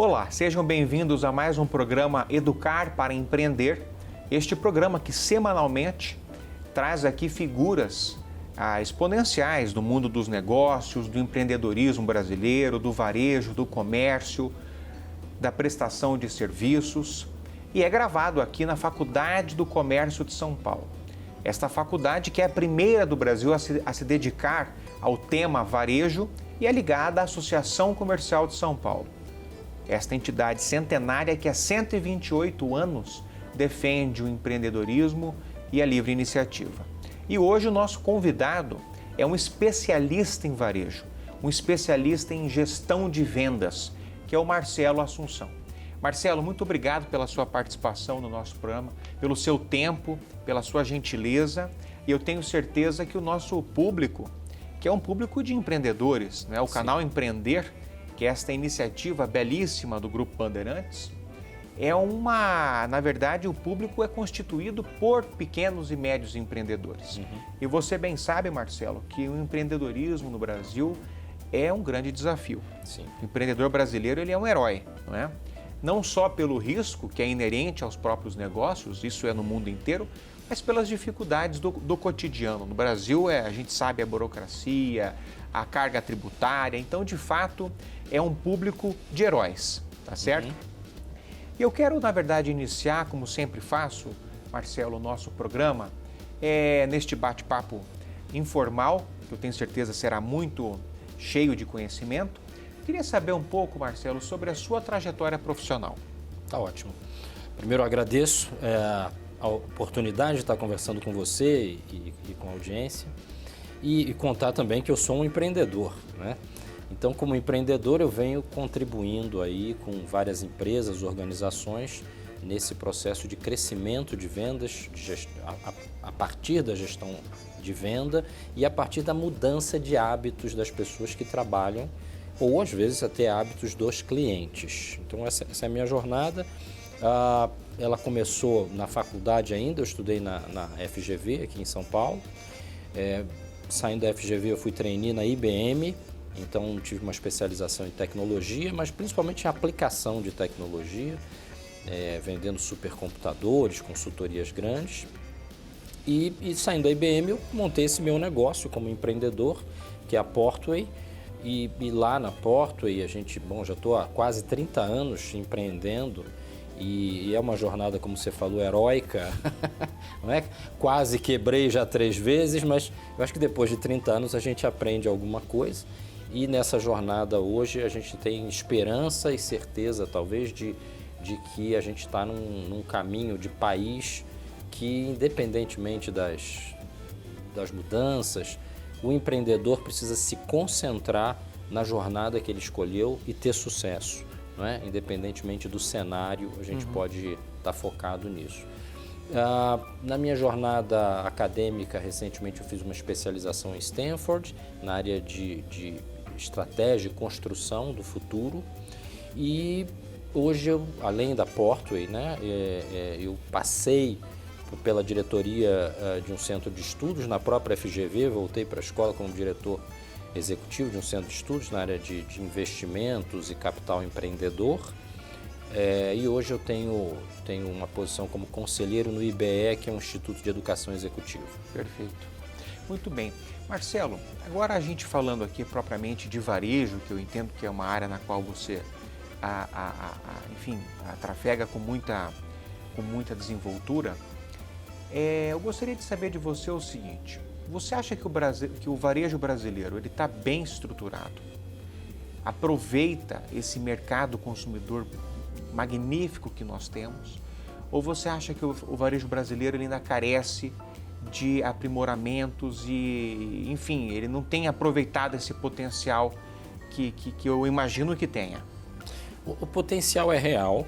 Olá, sejam bem-vindos a mais um programa Educar para Empreender. Este programa que semanalmente traz aqui figuras exponenciais do mundo dos negócios, do empreendedorismo brasileiro, do varejo, do comércio, da prestação de serviços, e é gravado aqui na Faculdade do Comércio de São Paulo. Esta faculdade que é a primeira do Brasil a se dedicar ao tema varejo e é ligada à Associação Comercial de São Paulo. Esta entidade centenária que há 128 anos defende o empreendedorismo e a livre iniciativa. E hoje o nosso convidado é um especialista em varejo, um especialista em gestão de vendas, que é o Marcelo Assunção. Marcelo, muito obrigado pela sua participação no nosso programa, pelo seu tempo, pela sua gentileza, e eu tenho certeza que o nosso público, que é um público de empreendedores, né? O canal Empreender, que é esta iniciativa belíssima do Grupo Bandeirantes, na verdade, o público é constituído por pequenos e médios empreendedores. E você bem sabe, Marcelo, que o empreendedorismo no Brasil é um grande desafio. Sim. O empreendedor brasileiro, ele é um herói, não é? Não só pelo risco que é inerente aos próprios negócios, isso é no mundo inteiro, mas pelas dificuldades do cotidiano. No Brasil, a gente sabe a burocracia, a carga tributária, então, de fato, é um público de heróis, tá certo? E eu quero, na verdade, iniciar, como sempre faço, Marcelo, o nosso programa, neste bate-papo informal, que eu tenho certeza será muito cheio de conhecimento. Queria saber um pouco, Marcelo, sobre a sua trajetória profissional. Tá ótimo. Primeiro, eu agradeço a oportunidade de estar conversando com você e com a audiência e contar também que eu sou um empreendedor, né? Então, como empreendedor, eu venho contribuindo aí com várias empresas, organizações, nesse processo de crescimento de vendas, a partir da gestão de venda e a partir da mudança de hábitos das pessoas que trabalham, ou às vezes até hábitos dos clientes. Então, essa é a minha jornada. Ela começou na faculdade ainda, eu estudei na FGV, aqui em São Paulo. Saindo da FGV, eu fui trainee na IBM, então tive uma especialização em tecnologia, mas principalmente em aplicação de tecnologia, vendendo supercomputadores, consultorias grandes. E saindo da IBM, eu montei esse meu negócio como empreendedor, que é a Portway. E lá na Portway, já estou há quase 30 anos empreendendo, e é uma jornada, como você falou, heróica. Não é? Quase quebrei já 3 vezes, mas eu acho que depois de 30 anos a gente aprende alguma coisa. E nessa jornada hoje a gente tem esperança e certeza, talvez, de que a gente está num caminho de país que, independentemente das mudanças, o empreendedor precisa se concentrar na jornada que ele escolheu e ter sucesso, não é? Independentemente do cenário, a gente pode estar focado nisso. Na minha jornada acadêmica, recentemente eu fiz uma especialização em Stanford, na área de estratégia e construção do futuro. E hoje, além da Portway, né, eu passei pela diretoria de um centro de estudos na própria FGV, voltei para a escola como diretor executivo de um centro de estudos na área de investimentos e capital empreendedor. E hoje eu tenho uma posição como conselheiro no IBE, que é um Instituto de Educação Executiva. Perfeito. Muito bem. Marcelo, agora a gente falando aqui propriamente de varejo, que eu entendo que é uma área na qual você, trafega com muita desenvoltura, eu gostaria de saber de você o seguinte: você acha que o varejo brasileiro está bem estruturado? Aproveita esse mercado consumidor magnífico que nós temos? Ou você acha que o varejo brasileiro ainda carece de aprimoramentos e, enfim, ele não tem aproveitado esse potencial que eu imagino que tenha? O potencial é real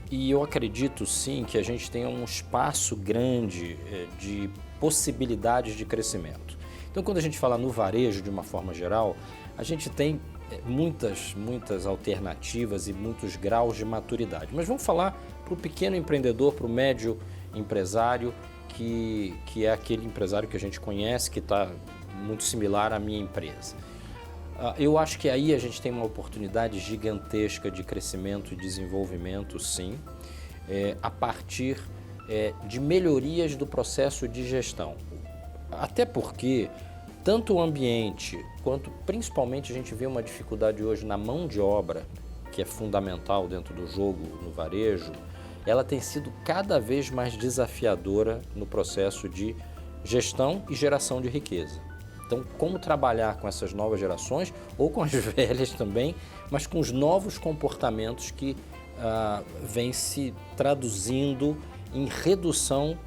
e eu acredito sim que a gente tenha um espaço grande de possibilidades de crescimento. Então, quando a gente fala no varejo de uma forma geral, a gente tem muitas alternativas e muitos graus de maturidade. Mas vamos falar para o pequeno empreendedor, para o médio empresário, que é aquele empresário que a gente conhece, que está muito similar à minha empresa. Eu acho que aí a gente tem uma oportunidade gigantesca de crescimento e desenvolvimento, sim, a partir de melhorias do processo de gestão. Até porque tanto o ambiente quanto principalmente a gente vê uma dificuldade hoje na mão de obra, que é fundamental dentro do jogo no varejo, ela tem sido cada vez mais desafiadora no processo de gestão e geração de riqueza. Então, como trabalhar com essas novas gerações, ou com as velhas também, mas com os novos comportamentos que vêm se traduzindo em redução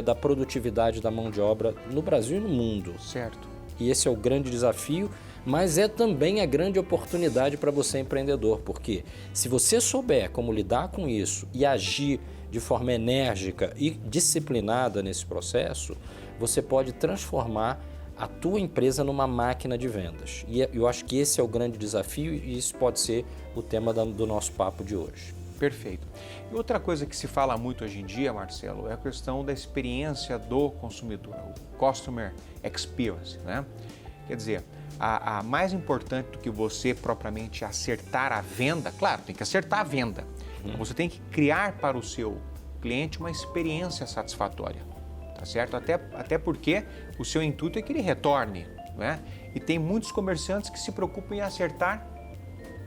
da produtividade da mão de obra no Brasil e no mundo. Certo. E esse é o grande desafio, mas é também a grande oportunidade para você empreendedor, porque se você souber como lidar com isso e agir de forma enérgica e disciplinada nesse processo, você pode transformar a tua empresa numa máquina de vendas. E eu acho que esse é o grande desafio e isso pode ser o tema do nosso papo de hoje. Perfeito. E outra coisa que se fala muito hoje em dia, Marcelo, é a questão da experiência do consumidor, o Customer Experience, né? Quer dizer, a mais importante do que você propriamente acertar a venda, claro, tem que acertar a venda. Você tem que criar para o seu cliente uma experiência satisfatória, tá certo? Até porque o seu intuito é que ele retorne, né? E tem muitos comerciantes que se preocupam em acertar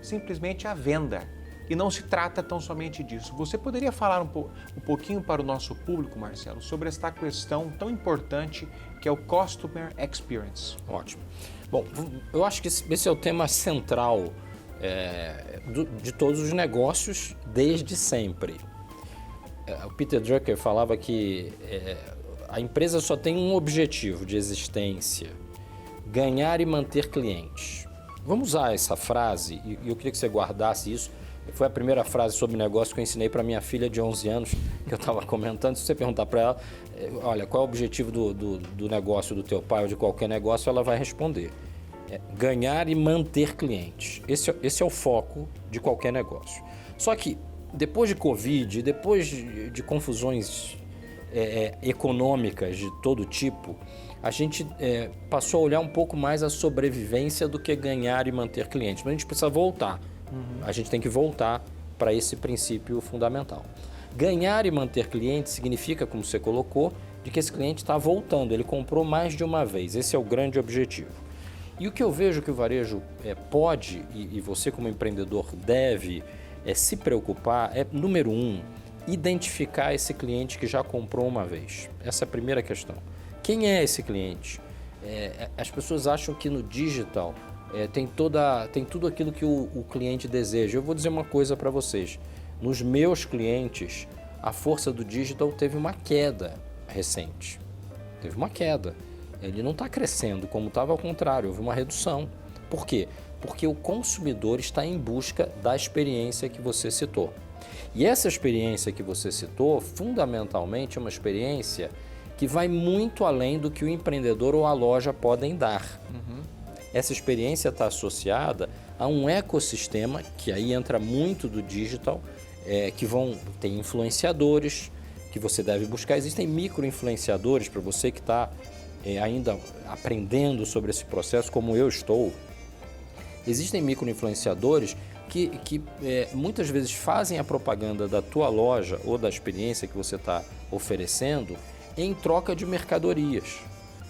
simplesmente a venda. E não se trata tão somente disso. Você poderia falar um pouquinho para o nosso público, Marcelo, sobre esta questão tão importante que é o Customer Experience? Ótimo. Bom, eu acho que esse é o tema central de todos os negócios desde sempre. O Peter Drucker falava que a empresa só tem um objetivo de existência: ganhar e manter clientes. Vamos usar essa frase, e eu queria que você guardasse isso. Foi a primeira frase sobre negócio que eu ensinei para minha filha de 11 anos, que eu estava comentando. Se você perguntar para ela, olha, qual é o objetivo do negócio do teu pai ou de qualquer negócio, ela vai responder: ganhar e manter clientes. Esse é o foco de qualquer negócio. Só que depois de Covid, depois de confusões econômicas de todo tipo, a gente passou a olhar um pouco mais a sobrevivência do que ganhar e manter clientes. Mas a gente precisa voltar. A gente tem que voltar para esse princípio fundamental. Ganhar e manter clientes significa, como você colocou, de que esse cliente está voltando, ele comprou mais de uma vez. Esse é o grande objetivo. E o que eu vejo que o varejo pode, e você como empreendedor deve se preocupar, número 1, identificar esse cliente que já comprou uma vez. Essa é a primeira questão. Quem é esse cliente? As pessoas acham que no digital tem tudo aquilo que o cliente deseja. Eu vou dizer uma coisa para vocês. Nos meus clientes, a força do digital teve uma queda recente. Teve uma queda. Ele não está crescendo como estava, ao contrário, houve uma redução. Por quê? Porque o consumidor está em busca da experiência que você citou. E essa experiência que você citou, fundamentalmente, é uma experiência que vai muito além do que o empreendedor ou a loja podem dar. Essa experiência está associada a um ecossistema, que aí entra muito do digital, tem influenciadores que você deve buscar. Existem micro-influenciadores para você que está ainda aprendendo sobre esse processo, como eu estou. Existem micro-influenciadores que muitas vezes fazem a propaganda da tua loja ou da experiência que você está oferecendo em troca de mercadorias.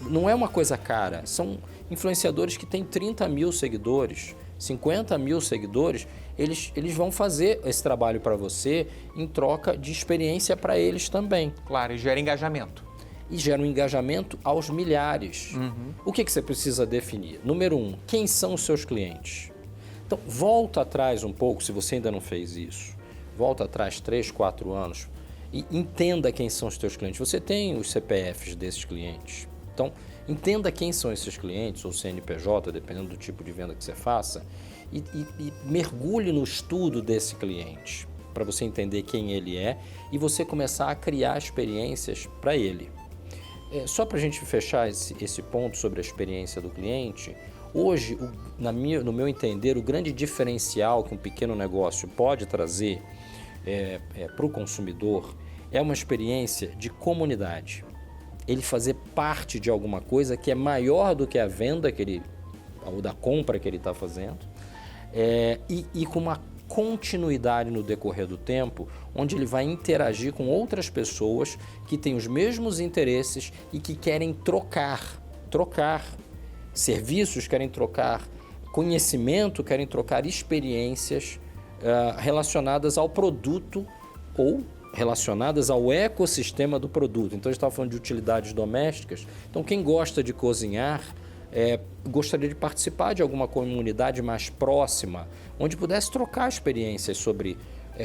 Não é uma coisa cara, são influenciadores que têm 30 mil seguidores, 50 mil seguidores, eles vão fazer esse trabalho para você em troca de experiência para eles também. Claro, e gera engajamento. E gera um engajamento aos milhares. O que você precisa definir? Número 1, quem são os seus clientes? Então, volta atrás um pouco, se você ainda não fez isso. Volta atrás 3, 4 anos e entenda quem são os teus clientes. Você tem os CPFs desses clientes. Então, entenda quem são esses clientes, ou CNPJ, dependendo do tipo de venda que você faça, e mergulhe no estudo desse cliente, para você entender quem ele é e você começar a criar experiências para ele. Só para a gente fechar esse ponto sobre a experiência do cliente, hoje, no meu entender, o grande diferencial que um pequeno negócio pode trazer para o consumidor é uma experiência de comunidade. Ele fazer parte de alguma coisa que é maior do que a venda que ele ou da compra que ele está fazendo, e com uma continuidade no decorrer do tempo, onde ele vai interagir com outras pessoas que têm os mesmos interesses e que querem trocar serviços, querem trocar conhecimento, querem trocar experiências relacionadas ao produto ou relacionadas ao ecossistema do produto. Então, a gente estava falando de utilidades domésticas. Então, quem gosta de cozinhar gostaria de participar de alguma comunidade mais próxima, onde pudesse trocar experiências sobre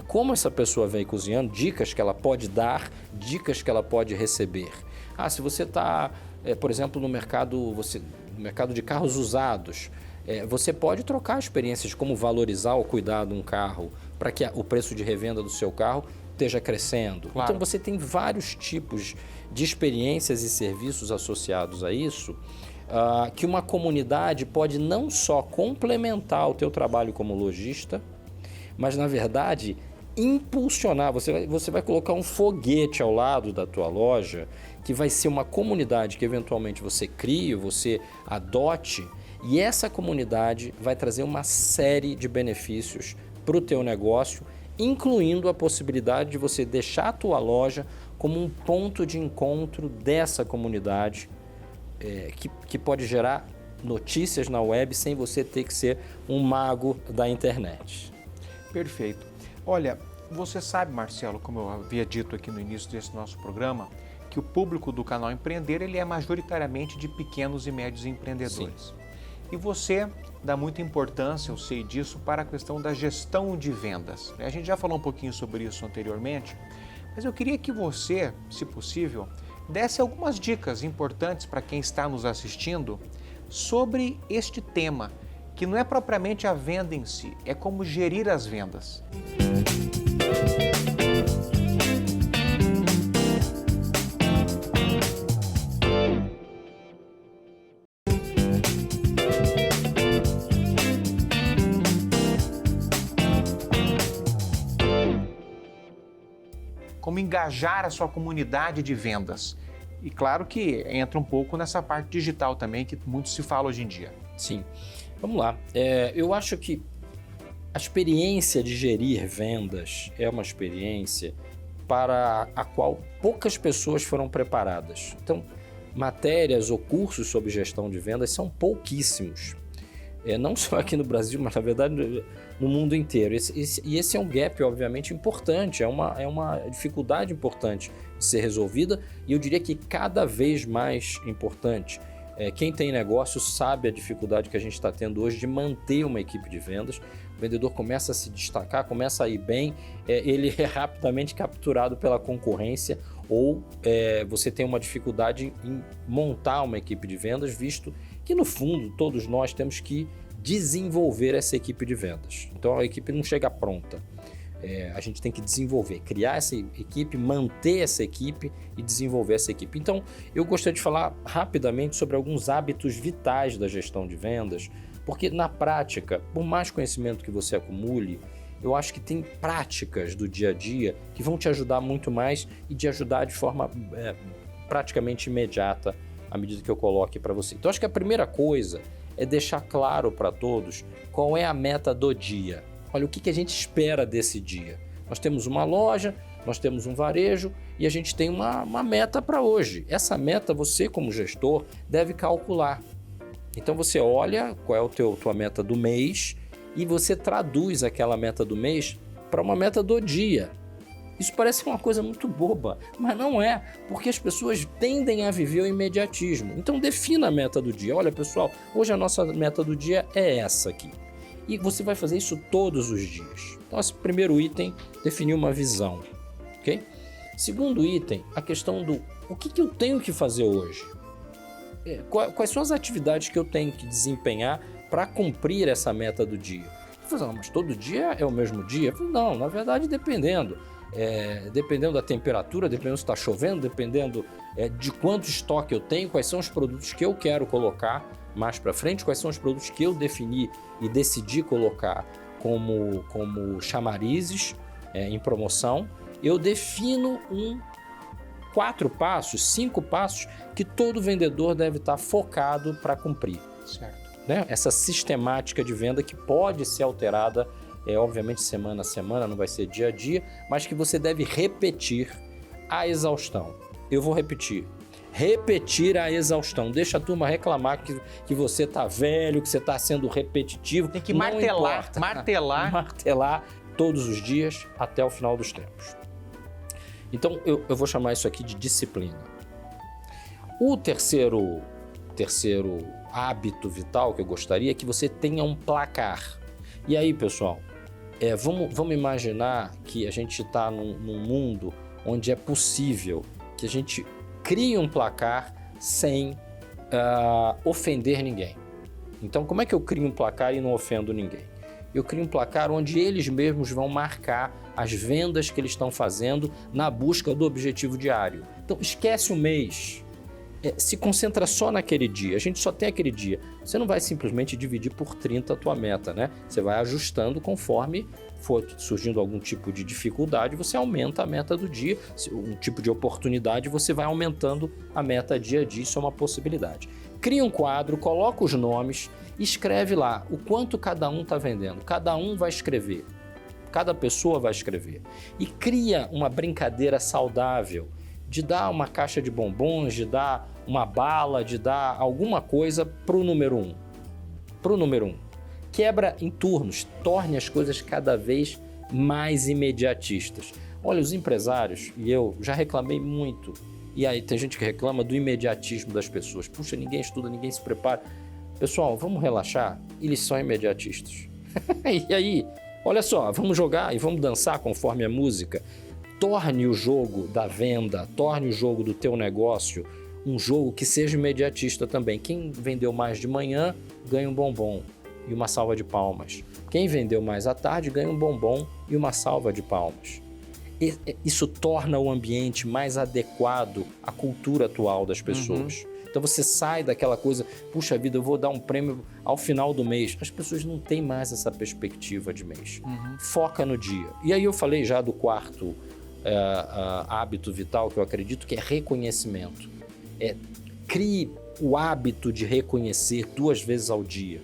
como essa pessoa vem cozinhando, dicas que ela pode dar, dicas que ela pode receber. Se você está, por exemplo, no mercado de carros usados, você pode trocar experiências de como valorizar ou cuidar de um carro para que o preço de revenda do seu carro esteja crescendo. Claro. Então, você tem vários tipos de experiências e serviços associados a isso, que uma comunidade pode não só complementar o teu trabalho como lojista, mas, na verdade, impulsionar. Você vai colocar um foguete ao lado da tua loja, que vai ser uma comunidade que, eventualmente, você crie, você adote, e essa comunidade vai trazer uma série de benefícios para o teu negócio, incluindo a possibilidade de você deixar a tua loja como um ponto de encontro dessa comunidade, que pode gerar notícias na web sem você ter que ser um mago da internet. Perfeito. Olha, você sabe, Marcelo, como eu havia dito aqui no início desse nosso programa, que o público do canal Empreender ele é majoritariamente de pequenos e médios empreendedores. Sim. E você dá muita importância, eu sei disso, para a questão da gestão de vendas. A gente já falou um pouquinho sobre isso anteriormente, mas eu queria que você, se possível, desse algumas dicas importantes para quem está nos assistindo sobre este tema, que não é propriamente a venda em si, é como gerir as vendas. Como engajar a sua comunidade de vendas. E claro que entra um pouco nessa parte digital também, que muito se fala hoje em dia. Sim. Vamos lá. Eu acho que a experiência de gerir vendas é uma experiência para a qual poucas pessoas foram preparadas. Então, matérias ou cursos sobre gestão de vendas são pouquíssimos. Não só aqui no Brasil, mas na verdade no mundo inteiro. Esse é um gap, obviamente, importante, é uma dificuldade importante de ser resolvida e eu diria que cada vez mais importante. Quem tem negócio sabe a dificuldade que a gente está tendo hoje de manter uma equipe de vendas. O vendedor começa a se destacar, começa a ir bem, ele é rapidamente capturado pela concorrência ou você tem uma dificuldade em montar uma equipe de vendas, visto que, no fundo, todos nós temos que desenvolver essa equipe de vendas. Então, a equipe não chega pronta. A gente tem que desenvolver, criar essa equipe, manter essa equipe e desenvolver essa equipe. Então, eu gostaria de falar rapidamente sobre alguns hábitos vitais da gestão de vendas, porque na prática, por mais conhecimento que você acumule, eu acho que tem práticas do dia a dia que vão te ajudar muito mais e te ajudar de forma praticamente imediata à medida que eu coloque para você. Então, acho que a primeira coisa é deixar claro para todos qual é a meta do dia. Olha, o que a gente espera desse dia? Nós temos uma loja, nós temos um varejo e a gente tem uma meta para hoje. Essa meta você, como gestor, deve calcular. Então você olha qual é a tua meta do mês e você traduz aquela meta do mês para uma meta do dia. Isso parece uma coisa muito boba, mas não é, porque as pessoas tendem a viver o imediatismo. Então defina a meta do dia. Olha, pessoal, hoje a nossa meta do dia é essa aqui. E você vai fazer isso todos os dias. Então, esse primeiro item, definir uma visão, ok? Segundo item, a questão do o que eu tenho que fazer hoje? Quais são as atividades que eu tenho que desempenhar para cumprir essa meta do dia? Você fala, mas todo dia é o mesmo dia? Não, na verdade, dependendo. Dependendo da temperatura, dependendo se está chovendo, dependendo de quanto estoque eu tenho, quais são os produtos que eu quero colocar mais para frente, quais são os produtos que eu defini e decidi colocar como chamarizes em promoção. Eu defino 4 passos, 5 passos que todo vendedor deve estar focado para cumprir. Certo. né? Essa sistemática de venda que pode ser alterada, obviamente semana a semana, não vai ser dia a dia, mas que você deve repetir a exaustão. Eu vou repetir. Repetir a exaustão. Deixa a turma reclamar que você está velho, que você está sendo repetitivo. Tem que Não martelar, importa. martelar. Todos os dias até o final dos tempos. Então, eu vou chamar isso aqui de disciplina. O terceiro hábito vital que eu gostaria é que você tenha um placar. E aí, pessoal, vamos imaginar que a gente está num mundo onde é possível que a gente crie um placar sem ofender ninguém. Então, como é que eu crio um placar e não ofendo ninguém? Eu crio um placar onde eles mesmos vão marcar as vendas que eles estão fazendo na busca do objetivo diário. Então, esquece o mês. Se concentra só naquele dia. A gente só tem aquele dia. Você não vai simplesmente dividir por 30 a tua meta, né? Você vai ajustando conforme for surgindo algum tipo de dificuldade, você aumenta a meta do dia. Um tipo de oportunidade, você vai aumentando a meta dia a dia. Isso é uma possibilidade. Cria um quadro, coloca os nomes, escreve lá o quanto cada um está vendendo. Cada um vai escrever. Cada pessoa vai escrever. E cria uma brincadeira saudável de dar uma caixa de bombons, de dar uma bala, de dar alguma coisa para o número 1. Para o número 1. Quebra em turnos, torne as coisas cada vez mais imediatistas. Olha, os empresários, e eu já reclamei muito, e aí tem gente que reclama do imediatismo das pessoas. Puxa, ninguém estuda, ninguém se prepara. Pessoal, vamos relaxar? Eles são imediatistas. E aí, olha só, vamos jogar e vamos dançar conforme a música. Torne o jogo da venda, torne o jogo do teu negócio um jogo que seja imediatista também. Quem vendeu mais de manhã ganha um bombom e uma salva de palmas. Quem vendeu mais à tarde ganha um bombom e uma salva de palmas. Isso torna o ambiente mais adequado à cultura atual das pessoas. Então você sai daquela coisa, puxa vida, eu vou dar um prêmio ao final do mês. As pessoas não têm mais essa perspectiva de mês. Foca no dia. E aí eu falei já do quarto hábito vital que eu acredito que é reconhecimento. Crie o hábito de reconhecer 2 vezes ao dia.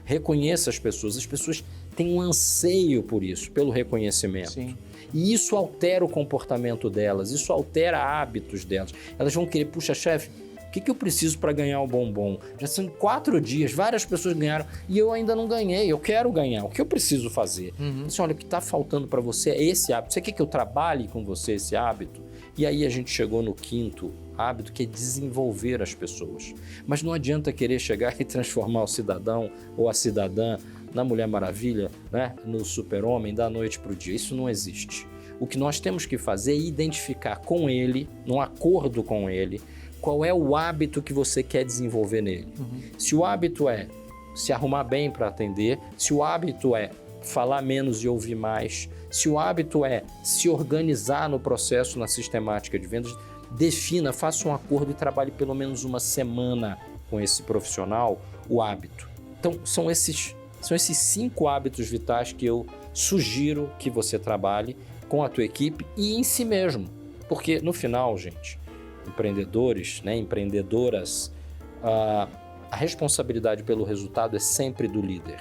Reconheça as pessoas têm um anseio por isso, pelo reconhecimento. Sim. E isso altera o comportamento delas, isso altera hábitos delas. Elas vão querer, puxa, chefe, o que eu preciso para ganhar o bombom? Já são 4 dias, várias pessoas ganharam e eu ainda não ganhei, eu quero ganhar, o que eu preciso fazer? Assim, olha, o que está faltando para você é esse hábito, você quer que eu trabalhe com você esse hábito? E aí a gente chegou no 5º hábito, que é desenvolver as pessoas. Mas não adianta querer chegar e transformar o cidadão ou a cidadã na Mulher Maravilha, né? No super-homem da noite para o dia. Isso não existe. O que nós temos que fazer é identificar com ele, num acordo com ele, qual é o hábito que você quer desenvolver nele. Se o hábito é se arrumar bem para atender, se o hábito é falar menos e ouvir mais, se o hábito é se organizar no processo, na sistemática de vendas, defina, faça um acordo e trabalhe pelo menos uma semana com esse profissional, o hábito. Então, são esses 5 hábitos vitais que eu sugiro que você trabalhe com a tua equipe e em si mesmo. Porque, no final, gente, empreendedores, né, empreendedoras, a responsabilidade pelo resultado é sempre do líder.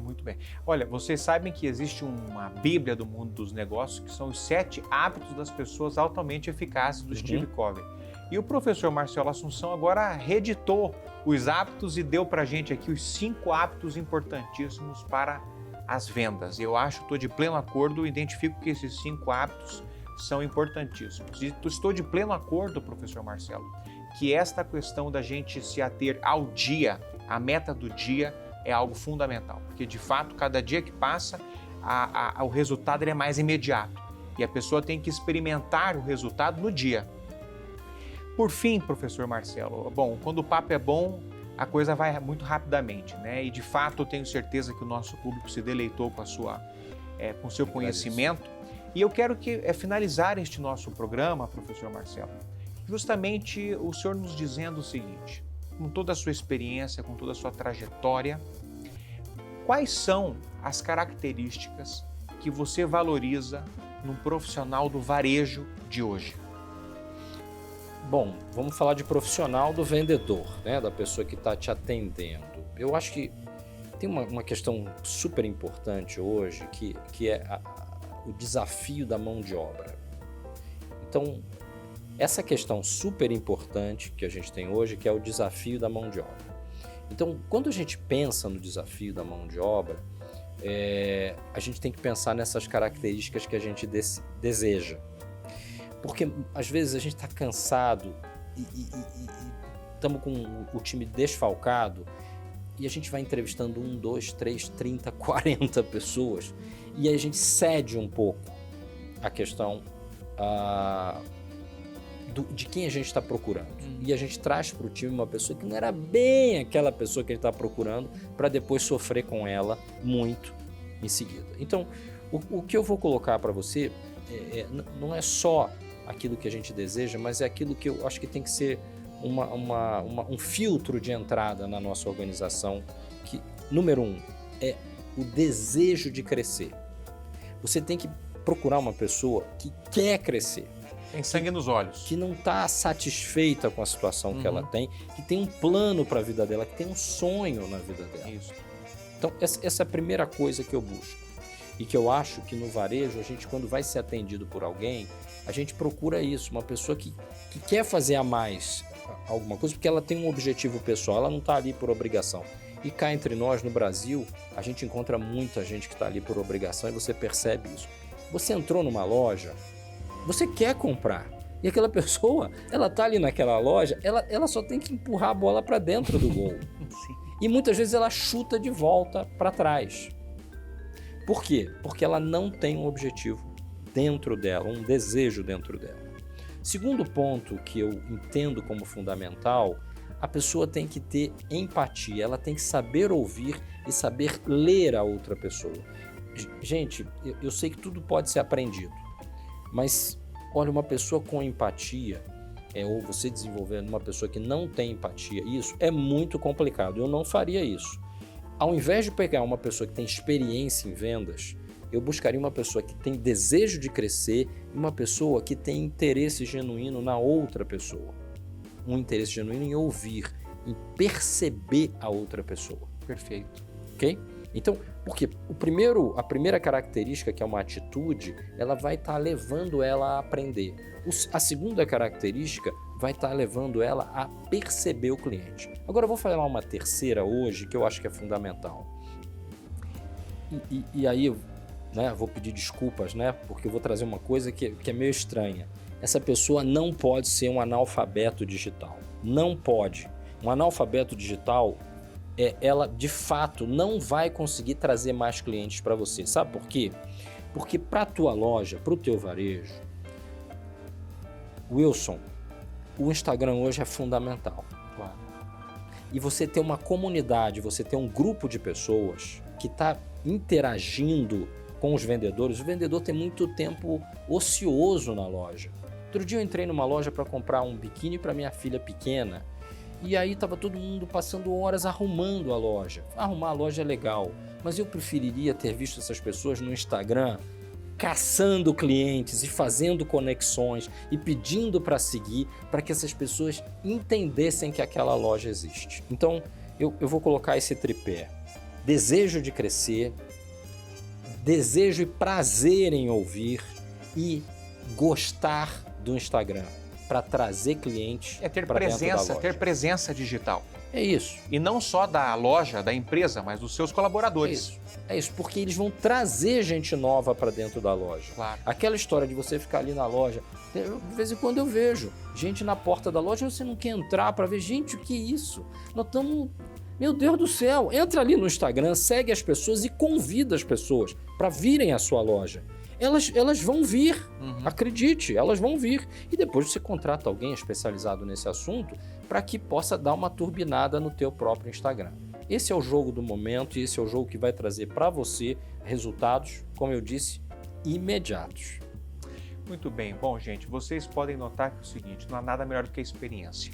Muito bem. Olha, vocês sabem que existe uma bíblia do mundo dos negócios, que são os 7 hábitos das pessoas altamente eficazes do Steve Covey. E o professor Marcelo Assunção agora reeditou os hábitos e deu pra gente aqui os 5 hábitos importantíssimos para as vendas. Eu estou de pleno acordo, identifico que esses 5 hábitos são importantíssimos. E estou de pleno acordo, professor Marcelo, que esta questão da gente se ater ao dia, a meta do dia, é algo fundamental, porque de fato, cada dia que passa, o resultado é mais imediato e a pessoa tem que experimentar o resultado no dia. Por fim, professor Marcelo, bom, quando o papo é bom, a coisa vai muito rapidamente, né? E de fato, eu tenho certeza que o nosso público se deleitou com o seu conhecimento. E eu quero finalizar este nosso programa, professor Marcelo, justamente o senhor nos dizendo o seguinte: com toda a sua experiência, com toda a sua trajetória, quais são as características que você valoriza num profissional do varejo de hoje? Bom, vamos falar de profissional do vendedor, né? Da pessoa que está te atendendo. eu acho que tem uma questão super importante hoje, que é o desafio da mão de obra. Então, essa questão super importante que a gente tem hoje, que é o desafio da mão de obra. Então, quando a gente pensa no desafio da mão de obra, a gente tem que pensar nessas características que a gente deseja. Porque, às vezes, a gente está cansado e estamos com o time desfalcado e a gente vai entrevistando 1, 2, 3, 30, 40 pessoas e aí a gente cede um pouco a questão de quem a gente está procurando. E a gente traz para o time uma pessoa que não era bem aquela pessoa que a gente está procurando para depois sofrer com ela muito em seguida. Então, o que eu vou colocar para você não é só aquilo que a gente deseja, mas é aquilo que eu acho que tem que ser um filtro de entrada na nossa organização, que, número 1, é o desejo de crescer. Você tem que procurar uma pessoa que quer crescer. Tem sangue nos olhos. Que não está satisfeita com a situação que ela tem, que tem um plano para a vida dela, que tem um sonho na vida dela. Isso. Então, essa é a primeira coisa que eu busco. E que eu acho que no varejo, a gente, quando vai ser atendido por alguém, a gente procura isso, uma pessoa que quer fazer a mais alguma coisa, porque ela tem um objetivo pessoal, ela não está ali por obrigação. E cá entre nós, no Brasil, a gente encontra muita gente que está ali por obrigação e você percebe isso. Você entrou numa loja, você quer comprar. E aquela pessoa, ela está ali naquela loja, ela só tem que empurrar a bola para dentro do gol. Sim. E muitas vezes ela chuta de volta para trás. Por quê? Porque ela não tem um objetivo dentro dela, um desejo dentro dela. Segundo ponto que eu entendo como fundamental, a pessoa tem que ter empatia, ela tem que saber ouvir e saber ler a outra pessoa. Gente, eu sei que tudo pode ser aprendido, mas olha, uma pessoa com empatia, ou você desenvolvendo uma pessoa que não tem empatia, isso é muito complicado, eu não faria isso. Ao invés de pegar uma pessoa que tem experiência em vendas, eu buscaria uma pessoa que tem desejo de crescer e uma pessoa que tem interesse genuíno na outra pessoa. Um interesse genuíno em ouvir, em perceber a outra pessoa. Perfeito. Ok? Então, porque a primeira característica, que é uma atitude, ela vai estar levando ela a aprender. A segunda característica vai estar levando ela a perceber o cliente. Agora eu vou falar uma terceira hoje, que eu acho que é fundamental. E aí, né, vou pedir desculpas, né, porque eu vou trazer uma coisa que é meio estranha. Essa pessoa não pode ser um analfabeto digital. Não pode. Um analfabeto digital, ela de fato não vai conseguir trazer mais clientes para você. Sabe por quê? Porque para a tua loja, para o teu varejo, Wilson, o Instagram hoje é fundamental. Claro. E você ter uma comunidade, você ter um grupo de pessoas que está interagindo com os vendedores. O vendedor tem muito tempo ocioso na loja. Outro dia eu entrei numa loja para comprar um biquíni para minha filha pequena e aí estava todo mundo passando horas arrumando a loja. Arrumar a loja é legal, mas eu preferiria ter visto essas pessoas no Instagram caçando clientes e fazendo conexões e pedindo para seguir, para que essas pessoas entendessem que aquela loja existe. Então, eu vou colocar esse tripé. Desejo de crescer, desejo e prazer em ouvir e gostar do Instagram para trazer clientes É ter para dentro da presença, loja. ter presença digital. É isso. E não só da loja, da empresa, mas dos seus colaboradores. É isso, porque eles vão trazer gente nova para dentro da loja. Claro. Aquela história de você ficar ali na loja, de vez em quando eu vejo gente na porta da loja, você não quer entrar para ver, gente, o que é isso? Nós estamos... Meu Deus do céu, entra ali no Instagram, segue as pessoas e convida as pessoas para virem à sua loja. Elas vão vir, acredite, elas vão vir. E depois você contrata alguém especializado nesse assunto para que possa dar uma turbinada no teu próprio Instagram. Esse é o jogo do momento e esse é o jogo que vai trazer para você resultados, como eu disse, imediatos. Muito bem. Bom, gente, vocês podem notar que é o seguinte, não há nada melhor do que a experiência.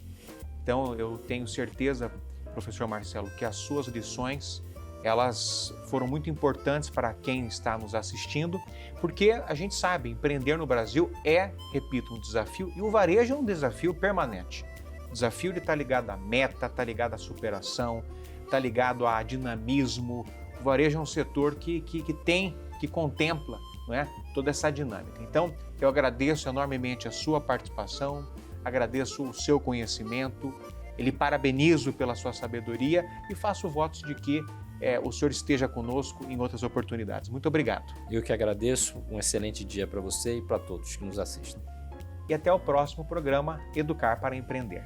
Então, eu tenho certeza, professor Marcelo, que as suas lições, elas foram muito importantes para quem está nos assistindo, porque a gente sabe, empreender no Brasil é, repito, um desafio, e o varejo é um desafio permanente. O desafio está ligado à meta, está ligado à superação, está ligado a dinamismo. O varejo é um setor que contempla, não é, toda essa dinâmica. Então, eu agradeço enormemente a sua participação, agradeço o seu conhecimento, lhe parabenizo pela sua sabedoria e faço votos de que o senhor esteja conosco em outras oportunidades. Muito obrigado. Eu que agradeço, um excelente dia para você e para todos que nos assistem. E até o próximo programa Educar para Empreender.